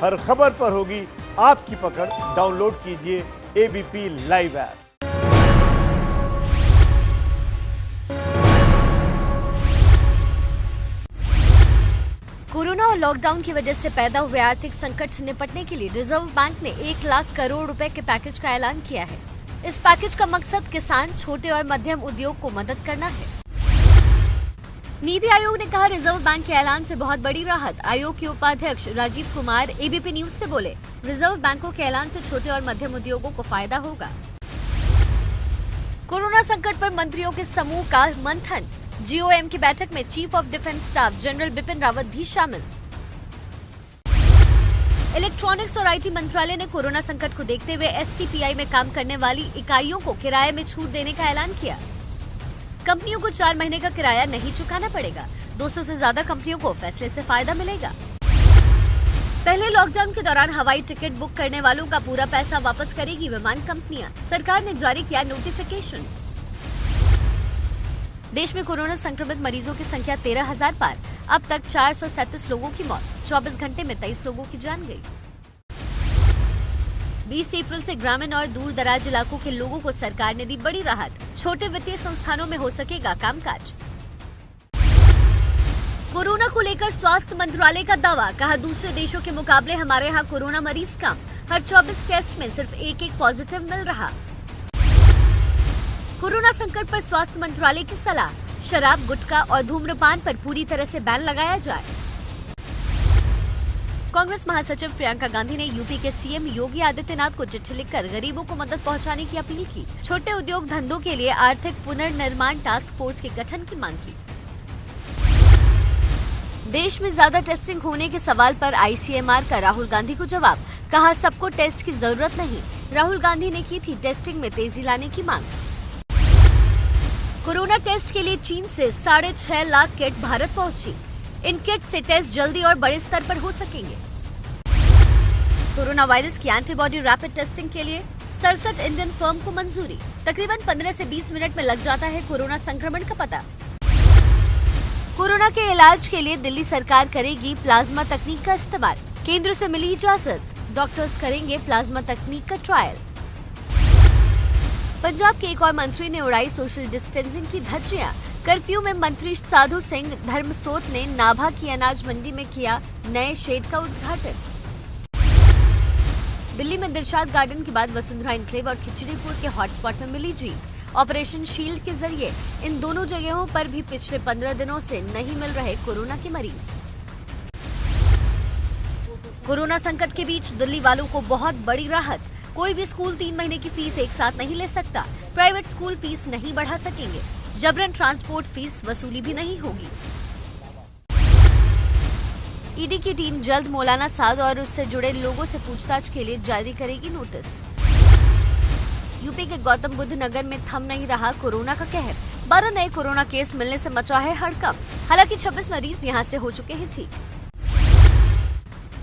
हर खबर पर होगी आपकी पकड़। डाउनलोड कीजिए एबीपी लाइव ऐप। कोरोना और लॉकडाउन की वजह से पैदा हुए आर्थिक संकट से निपटने के लिए रिजर्व बैंक ने 1 लाख करोड़ रुपए के पैकेज का ऐलान किया है। इस पैकेज का मकसद किसान, छोटे और मध्यम उद्योग को मदद करना है। नीति आयोग ने कहा, रिजर्व बैंक के ऐलान से बहुत बड़ी राहत। आयोग के उपाध्यक्ष राजीव कुमार एबीपी न्यूज से बोले, रिजर्व बैंकों के ऐलान से छोटे और मध्यम उद्योगों को फायदा होगा। कोरोना संकट पर मंत्रियों के समूह का मंथन। जीओएम की बैठक में chief of defence staff general Bipin Rawat भी शामिल। इलेक्ट्रॉनिक्स और आईटी मंत्रालय ने कोरोना संकट को देखते हुए एसटीपीआई में काम करने वाली इकाइयों को किराए में छूट देने का ऐलान किया। कंपनियों को 4 महीने का किराया नहीं चुकाना पड़ेगा। 200 से ज्यादा कंपनियों को फैसले से फायदा मिलेगा। पहले लॉकडाउन के दौरान हवाई टिकट बुक करने वालों का पूरा पैसा वापस करेगी विमान कंपनियां। सरकार ने जारी किया नोटिफिकेशन। देश में कोरोना संक्रमित मरीजों की संख्या 13,000 पार। अब तक 437 लोगों की मौत। 24 घंटे में 23 लोगों की जान गई। 20 अप्रैल से ग्रामीण और दूर दराज इलाकों के लोगों को सरकार ने दी बड़ी राहत। छोटे वित्तीय संस्थानों में हो सकेगा कामकाज। कोरोना को लेकर स्वास्थ्य मंत्रालय का दावा। कहा, दूसरे देशों के मुकाबले हमारे यहाँ कोरोना मरीज कम। हर 24 टेस्ट में सिर्फ एक पॉजिटिव मिल रहा। कोरोना संकट पर स्वास्थ्य मंत्रालय की सलाह। शराब, गुटखा और धूम्रपान पर पूरी तरह से बैन लगाया जाए। कांग्रेस महासचिव प्रियंका गांधी ने यूपी के सीएम योगी आदित्यनाथ को चिट्ठी लिखकर गरीबों को मदद पहुंचाने की अपील की। छोटे उद्योग धंधों के लिए आर्थिक पुनर्निर्माण टास्क फोर्स के गठन की मांग की। देश में ज्यादा टेस्टिंग होने के सवाल पर आईसीएमआर का राहुल गांधी को जवाब। कहा, सबको टेस्ट की जरूरत नहीं। राहुल गांधी ने की थी टेस्टिंग में तेजी लाने की मांग। कोरोना टेस्ट के लिए चीन से 6.5 लाख किट भारत पहुंची। इन किट से टेस्ट जल्दी और बड़े स्तर पर हो सकेंगे। कोरोना वायरस की एंटीबॉडी रैपिड टेस्टिंग के लिए 67 इंडियन फर्म को मंजूरी। तकरीबन 15 से 20 मिनट में लग जाता है कोरोना संक्रमण का पता। कोरोना के इलाज के लिए दिल्ली सरकार करेगी प्लाज्मा तकनीक का इस्तेमाल। केंद्र से मिली इजाजत। डॉक्टर्स करेंगे प्लाज्मा तकनीक का ट्रायल। पंजाब के एक और मंत्री ने उड़ाई सोशल डिस्टेंसिंग की धज्जियां। कर्फ्यू में मंत्री साधु सिंह धर्मसोत ने नाभा की अनाज मंडी में किया नए शेड का उद्घाटन। दिल्ली में दिलशाद गार्डन के बाद वसुंधरा एन्क्लेव और खिचड़ीपुर के हॉटस्पॉट में मिली जीत। ऑपरेशन शील्ड के जरिए इन दोनों जगहों पर भी पिछले 15 दिनों से नहीं मिल रहे कोरोना के मरीज। कोरोना संकट के बीच दिल्ली वालों को बहुत बड़ी राहत। कोई भी स्कूल 3 महीने की फीस एक साथ नहीं ले सकता। प्राइवेट स्कूल फीस नहीं बढ़ा सकेंगे। जबरन ट्रांसपोर्ट फीस वसूली भी नहीं होगी। ईडी की टीम जल्द मौलाना साद और उससे जुड़े लोगों से पूछताछ के लिए जारी करेगी नोटिस। यूपी के गौतम बुद्ध नगर में थम नहीं रहा कोरोना का कहर। 12 नए कोरोना केस मिलने से मचा है हड़कंप। हालांकि 26 मरीज यहां से हो चुके हैं ठीक।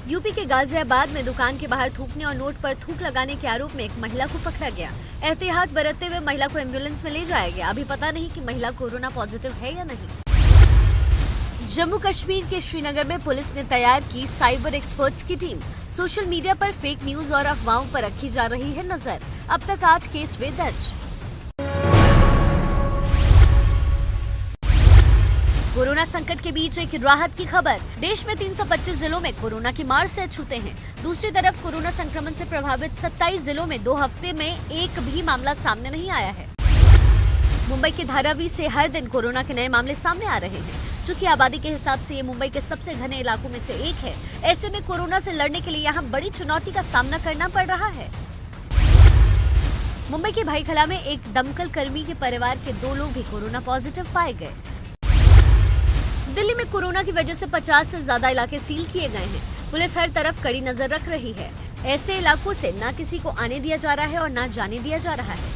यूपी के गाजियाबाद में दुकान के बाहर थूकने और नोट पर थूक लगाने के आरोप में एक महिला को पकड़ा गया। एहतियात बरतते हुए महिला को एम्बुलेंस में ले जाया गया। अभी पता नहीं कि महिला कोरोना पॉजिटिव है या नहीं। जम्मू कश्मीर के श्रीनगर में पुलिस ने तैयार की साइबर एक्सपर्ट्स की टीम। सोशल मीडिया पर फेक न्यूज और अफवाहों पर रखी जा रही है नजर। अब तक 8 केस हुए दर्ज। कोरोना संकट के बीच एक राहत की खबर। देश में 325 जिलों में कोरोना की मार से अछूते हैं। दूसरी तरफ कोरोना संक्रमण से प्रभावित 27 जिलों में 2 हफ्ते में एक भी मामला सामने नहीं आया है। मुंबई के धारावी से हर दिन कोरोना के नए मामले सामने आ रहे हैं। चूंकि आबादी के हिसाब से ये मुंबई के सबसे घने इलाकों में से एक है, ऐसे में कोरोना से लड़ने के लिए यहाँ बड़ी चुनौती का सामना करना पड़ रहा है। मुंबई के भाईखला में एक दमकल कर्मी के परिवार के 2 लोग भी कोरोना पॉजिटिव पाए गए। दिल्ली में कोरोना की वजह से 50 से ज्यादा इलाके सील किए गए हैं। पुलिस हर तरफ कड़ी नजर रख रही है। ऐसे इलाकों से न किसी को आने दिया जा रहा है और न जाने दिया जा रहा है।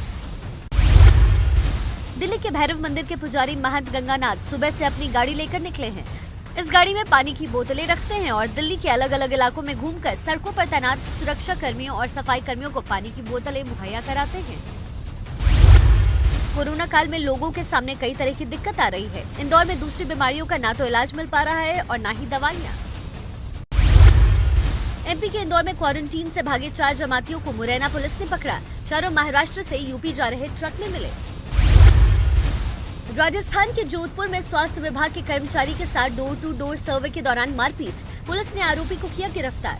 दिल्ली के भैरव मंदिर के पुजारी महंत गंगानाथ सुबह से अपनी गाड़ी लेकर निकले हैं। इस गाड़ी में पानी की बोतलें रखते हैं और दिल्ली के अलग अलग इलाकों में घूमकर सड़कों पर तैनात सुरक्षा कर्मियों और सफाई कर्मियों को पानी की बोतलें मुहैया कराते हैं। कोरोना काल में लोगों के सामने कई तरह की दिक्कत आ रही है। इंदौर में दूसरी बीमारियों का ना तो इलाज मिल पा रहा है और ना ही दवाइयाँ। एमपी के इंदौर में क्वारंटीन से भागे 4 जमातियों को मुरैना पुलिस ने पकड़ा। चारों महाराष्ट्र से यूपी जा रहे ट्रक में मिले। राजस्थान के जोधपुर में स्वास्थ्य विभाग के कर्मचारी के साथ डोर टू डोर सर्वे के दौरान मारपीट, पुलिस ने आरोपी को किया गिरफ्तार।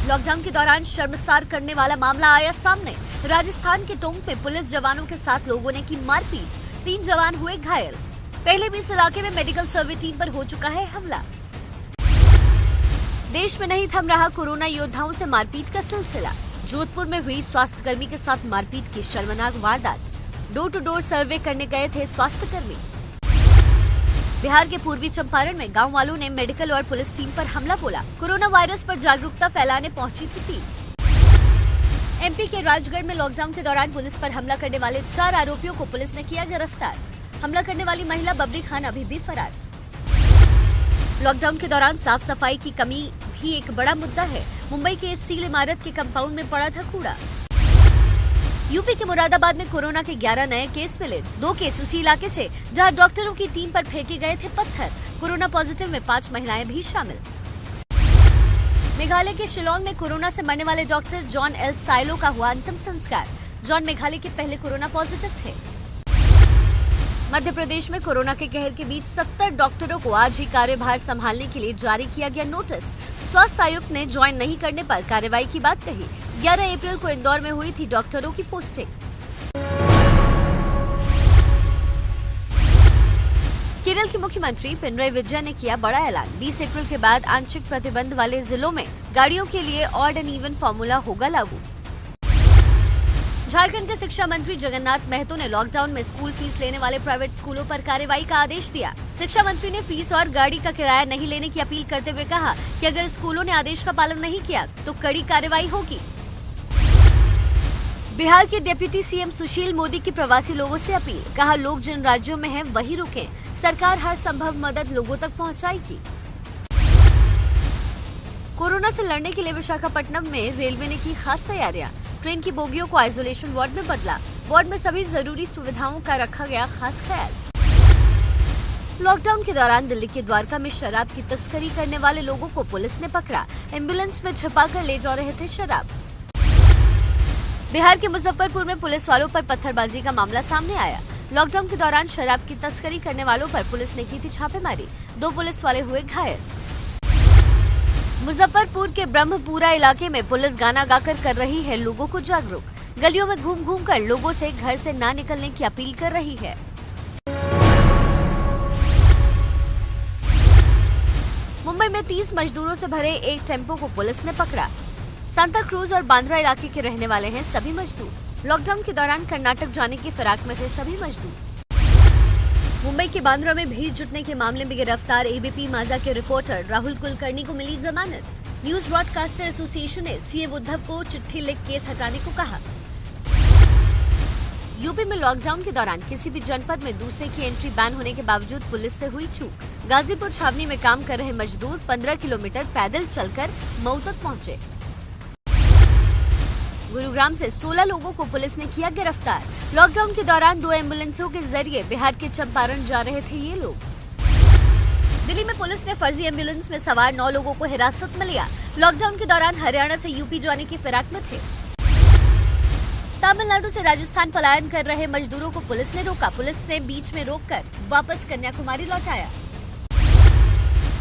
लॉकडाउन के दौरान शर्मसार करने वाला मामला आया सामने। राजस्थान के टोंक में पुलिस जवानों के साथ लोगों ने की मारपीट, 3 जवान हुए घायल। पहले भी इस इलाके में मेडिकल सर्वे टीम पर हो चुका है हमला। देश में नहीं थम रहा कोरोना योद्धाओं से मारपीट का सिलसिला। जोधपुर में हुई स्वास्थ्य कर्मी के साथ मारपीट की शर्मनाक वारदात। डोर टू डोर सर्वे करने गए थे स्वास्थ्य कर्मी। बिहार के पूर्वी चंपारण में गांव वालों ने मेडिकल और पुलिस टीम पर हमला बोला। कोरोना वायरस पर जागरूकता फैलाने पहुंची थी टीम। एमपी के राजगढ़ में लॉकडाउन के दौरान पुलिस पर हमला करने वाले 4 आरोपियों को पुलिस ने किया गिरफ्तार। हमला करने वाली महिला बबरी खान अभी भी फरार। लॉकडाउन के दौरान साफ सफाई की कमी भी एक बड़ा मुद्दा है। मुंबई के सील इमारत के कंपाउंड में पड़ा था कूड़ा। यूपी के मुरादाबाद में कोरोना के 11 नए केस मिले। 2 केस उसी इलाके से जहां डॉक्टरों की टीम पर फेंके गए थे पत्थर। कोरोना पॉजिटिव में 5 महिलाएं भी शामिल। मेघालय के शिलोंग में कोरोना से मरने वाले डॉक्टर जॉन एल साइलो का हुआ अंतिम संस्कार। जॉन मेघालय के पहले कोरोना पॉजिटिव थे। मध्य प्रदेश में कोरोना के कहर के बीच 70 डॉक्टरों को आज ही कार्यभार संभालने के लिए जारी किया गया नोटिस। स्वास्थ्य आयुक्त ने ज्वाइन नहीं करने पर कार्रवाई की बात कही। 11 अप्रैल को इंदौर में हुई थी डॉक्टरों की पोस्टिंग। केरल के मुख्यमंत्री पिनराई विजयन ने किया बड़ा ऐलान। 20 अप्रैल के बाद आंशिक प्रतिबंध वाले जिलों में गाड़ियों के लिए ऑड एंड इवन फॉर्मूला होगा लागू। झारखंड के शिक्षा मंत्री जगन्नाथ महतो ने लॉकडाउन में स्कूल फीस लेने वाले प्राइवेट स्कूलों पर कार्रवाई का आदेश दिया। शिक्षा मंत्री ने फीस और गाड़ी का किराया नहीं लेने की अपील करते हुए कहा कि अगर स्कूलों ने आदेश का पालन नहीं किया तो कड़ी कार्रवाई होगी। बिहार के डिप्टी सीएम सुशील मोदी की प्रवासी लोगों से अपील, कहा लोग जिन राज्यों में हैं वहीं रुकें, सरकार हर संभव मदद लोगों तक पहुंचाएगी। कोरोना से लड़ने के लिए विशाखापट्टनम में रेलवे ने की खास तैयारियां। ट्रेन की बोगियों को आइसोलेशन वार्ड में बदला। वार्ड में सभी जरूरी सुविधाओं का रखा गया खास ख्याल। लॉकडाउन के दौरान दिल्ली के द्वारका में शराब की तस्करी करने वाले लोगों को पुलिस ने पकड़ा। एम्बुलेंस में छिपाकर ले जा रहे थे शराब। बिहार के मुजफ्फरपुर में पुलिस वालों पर पत्थरबाजी का मामला सामने आया। लॉकडाउन के दौरान शराब की तस्करी करने वालों पर पुलिस ने की थी छापेमारी। 2 पुलिस वाले हुए घायल। मुजफ्फरपुर के ब्रह्मपुरा इलाके में पुलिस गाना गाकर कर रही है लोगों को जागरूक। गलियों में घूम घूम कर लोगों से घर से ना निकलने की अपील कर रही है। मुंबई में 30 मजदूरों से भरे एक टेम्पो को पुलिस ने पकड़ा। सांता क्रूज और बांद्रा इलाके के रहने वाले हैं सभी मजदूर। लॉकडाउन के दौरान कर्नाटक जाने की फिराक में थे सभी मजदूर। मुंबई के बांद्रा में भीड़ जुटने के मामले में गिरफ्तार एबीपी माझा के रिपोर्टर राहुल कुलकर्णी को मिली जमानत। न्यूज ब्रॉडकास्टर एसोसिएशन ने सीएम उद्धव को चिट्ठी लिख केस हटाने को कहा। यूपी में लॉकडाउन के दौरान किसी भी जनपद में दूसरे की एंट्री बैन होने के बावजूद पुलिस से हुई चूक। गाजीपुर छावनी में काम कर रहे मजदूर 15 किलोमीटर पैदल चलकर मऊ तक पहुंचे। गुरुग्राम से 16 लोगों को पुलिस ने किया गिरफ्तार। लॉकडाउन के दौरान 2 एम्बुलेंसों के जरिए बिहार के चंपारण जा रहे थे ये लोग। दिल्ली में पुलिस ने फर्जी एम्बुलेंस में सवार 9 लोगों को हिरासत में लिया। लॉकडाउन के दौरान हरियाणा से यूपी जाने की फिराक में थे। तमिलनाडु से राजस्थान पलायन कर रहे मजदूरों को पुलिस ने रोका। पुलिस ने बीच में रोककर वापस कन्याकुमारी लौटाया।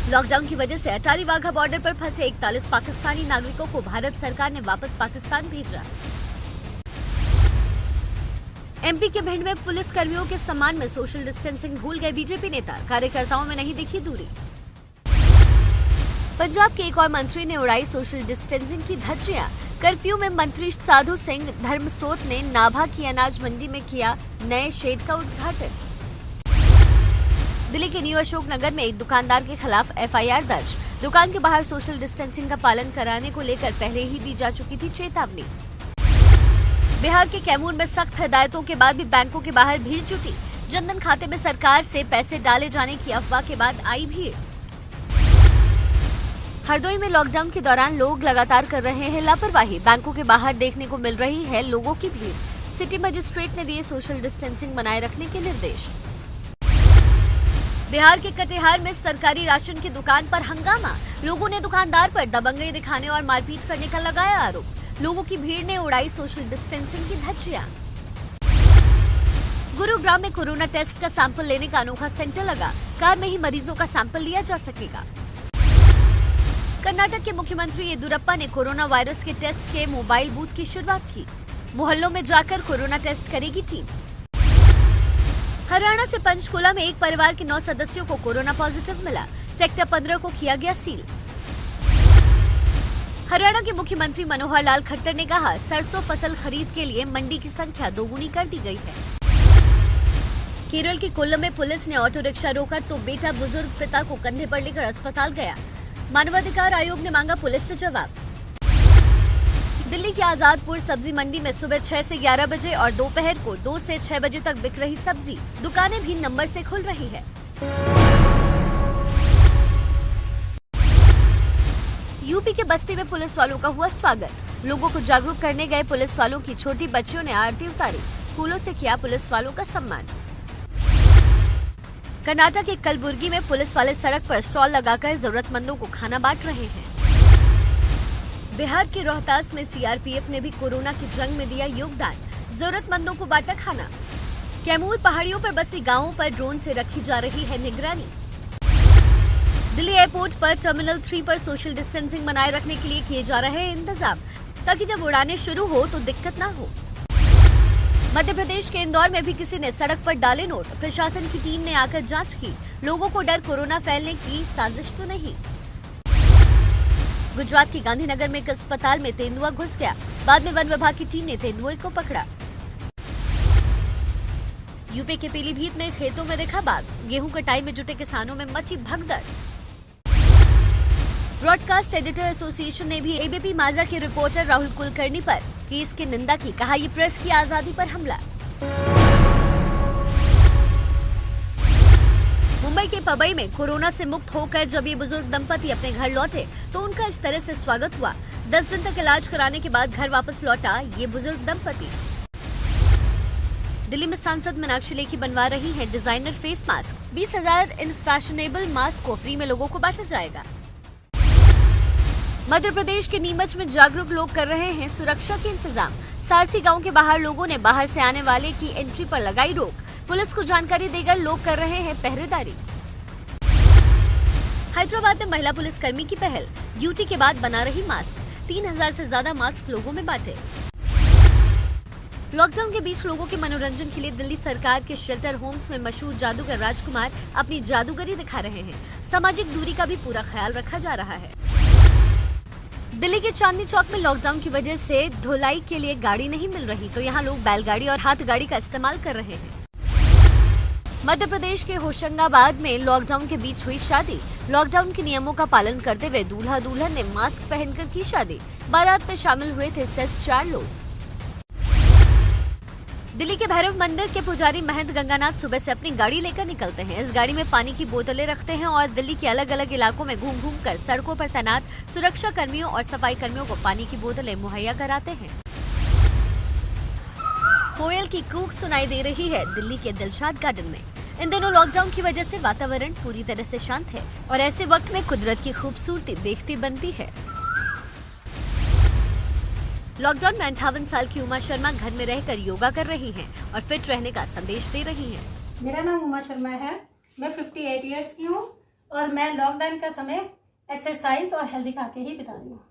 लॉकडाउन की वजह से अटारी वाघा बॉर्डर पर फंसे 41 पाकिस्तानी नागरिकों को भारत सरकार ने वापस पाकिस्तान भेजा। एमपी के भिंड में पुलिस कर्मियों के सम्मान में सोशल डिस्टेंसिंग भूल गए बीजेपी नेता। कार्यकर्ताओं में नहीं दिखी दूरी। पंजाब के एक और मंत्री ने उड़ाई सोशल डिस्टेंसिंग की धज्जियां। कर्फ्यू में मंत्री साधु सिंह धर्मसोत ने नाभा की अनाज मंडी में किया नए शेड का उद्घाटन। दिल्ली के न्यू अशोक नगर में एक दुकानदार के खिलाफ एफआईआर दर्ज। दुकान के बाहर सोशल डिस्टेंसिंग का पालन कराने को लेकर पहले ही दी जा चुकी थी चेतावनी। बिहार के कैमूर में सख्त हिदायतों के बाद भी बैंकों के बाहर भीड़ जुटी। जनधन खाते में सरकार से पैसे डाले जाने की अफवाह के बाद आई भीड़। हरदोई में लॉकडाउन के दौरान लोग लगातार कर रहे हैं लापरवाही। बैंकों के बाहर देखने को मिल रही है लोगों की भीड़। सिटी मजिस्ट्रेट ने दिए सोशल डिस्टेंसिंग बनाए रखने के निर्देश। बिहार के कटिहार में सरकारी राशन की दुकान पर हंगामा। लोगों ने दुकानदार पर दबंगई दिखाने और मारपीट करने का लगाया आरोप। लोगों की भीड़ ने उड़ाई सोशल डिस्टेंसिंग की धज्जियां। गुरुग्राम में कोरोना टेस्ट का सैंपल लेने का अनोखा सेंटर लगा। कार में ही मरीजों का सैंपल लिया जा सकेगा। कर्नाटक के मुख्यमंत्री येदियुरप्पा ने कोरोना वायरस के टेस्ट के मोबाइल बूथ की शुरुआत की। मोहल्लों में जाकर कोरोना टेस्ट करेगी टीम। हरियाणा से पंचकुला में एक परिवार के 9 सदस्यों को कोरोना पॉजिटिव मिला। सेक्टर 15 को किया गया सील। हरियाणा के मुख्यमंत्री मनोहर लाल खट्टर ने कहा, सरसों फसल खरीद के लिए मंडी की संख्या दोगुनी कर दी गई है। केरल के कोल्लम में पुलिस ने ऑटो रिक्शा रोका तो बेटा बुजुर्ग पिता को कंधे पर लेकर अस्पताल गया। मानवाधिकार आयोग ने मांगा पुलिस से जवाब। दिल्ली की आजादपुर सब्जी मंडी में सुबह 6 से 11 बजे और दोपहर को 2 से 6 बजे तक बिक रही सब्जी। दुकानें भी नंबर से खुल रही है। यूपी के बस्ती में पुलिस वालों का हुआ स्वागत। लोगों को जागरूक करने गए पुलिस वालों की छोटी बच्चियों ने आरती उतारी। फूलों से किया पुलिस वालों का सम्मान। कर्नाटक के कलबुर्गी में पुलिस वाले सड़क पर स्टॉल लगाकर जरूरतमंदों को खाना बांट रहे हैं। बिहार के रोहतास में सीआरपीएफ ने भी कोरोना की जंग में दिया योगदान। जरूरतमंदों को बांटा खाना। कैमूर पहाड़ियों पर बसी गांवों पर ड्रोन से रखी जा रही है निगरानी। दिल्ली एयरपोर्ट पर टर्मिनल 3 पर सोशल डिस्टेंसिंग बनाए रखने के लिए किए जा रहे हैं इंतजाम, ताकि जब उड़ानें शुरू हो तो दिक्कत न हो। मध्य प्रदेश के इंदौर में भी किसी ने सड़क पर डाले नोट। प्रशासन की टीम ने आकर जांच की। लोगों को डर कोरोना फैलने की साजिश तो नहीं। गुजरात के गांधीनगर में एक अस्पताल में तेंदुआ घुस गया। बाद में वन विभाग की टीम ने तेंदुए को पकड़ा। यूपी के पीलीभीत में खेतों में देखा बाघ। गेहूं कटाई में जुटे किसानों में मची भगदड़। ब्रॉडकास्ट एडिटर एसोसिएशन ने भी एबीपी माझा के रिपोर्टर राहुल कुलकर्णी पर केस की निंदा की। कहा, ये प्रेस की आजादी पर हमला। मुंबई के पबई में कोरोना से मुक्त होकर जब ये बुजुर्ग दंपति अपने घर लौटे तो उनका इस तरह से स्वागत हुआ। 10 दिन तक इलाज कराने के बाद घर वापस लौटा ये बुजुर्ग दंपति। दिल्ली में सांसद मीनाक्षी लेखी बनवा रही हैं डिजाइनर फेस मास्क। 20,000 इन फैशनेबल मास्क को फ्री में लोगों को बांटा जाएगा। मध्य प्रदेश के नीमच में जागरूक लोग कर रहे हैं सुरक्षा के इंतजाम। सारसी गांव के बाहर लोगों ने बाहर से आने वाले की एंट्री पर लगाई रोक। पुलिस को जानकारी देकर लोग कर रहे हैं पहरेदारी। हैदराबाद में महिला पुलिसकर्मी की पहल। ड्यूटी के बाद बना रही मास्क। 3,000 से ज्यादा मास्क लोगों में बांटे। लॉकडाउन के बीच लोगों के मनोरंजन के लिए दिल्ली सरकार के शेल्टर होम्स में मशहूर जादूगर राजकुमार अपनी जादूगरी दिखा रहे हैं। सामाजिक दूरी का भी पूरा ख्याल रखा जा रहा है। दिल्ली के चांदनी चौक में लॉकडाउन की वजह से ढुलाई के लिए गाड़ी नहीं मिल रही, तो यहाँ लोग बैलगाड़ी और हाथ गाड़ी का इस्तेमाल कर रहे हैं। मध्य प्रदेश के होशंगाबाद में लॉकडाउन के बीच हुई शादी। लॉकडाउन के नियमों का पालन करते हुए दूल्हा दुल्हन ने मास्क पहनकर की शादी। बारात में शामिल हुए थे सिर्फ 4 लोग। दिल्ली के भैरव मंदिर के पुजारी महंत गंगानाथ सुबह से अपनी गाड़ी लेकर निकलते हैं। इस गाड़ी में पानी की बोतलें रखते हैं और दिल्ली के अलग अलग इलाकों में घूम घूम कर सड़कों पर तैनात सुरक्षा कर्मियों और सफाई कर्मियों को पानी की बोतलें मुहैया कराते हैं। कोयल की कूक सुनाई दे रही है दिल्ली के दिलशाद गार्डन में। इन दिनों लॉकडाउन की वजह से वातावरण पूरी तरह से शांत है और ऐसे वक्त में कुदरत की खूबसूरती देखती बनती है। लॉकडाउन में 58 साल की उमा शर्मा घर में रहकर योगा कर रही हैं और फिट रहने का संदेश दे रही हैं। मेरा नाम उमा शर्मा है। मैं 58 इयर्स की हूँ और मैं लॉकडाउन का समय एक्सरसाइज और हेल्दी खा के ही बिता रही हूँ।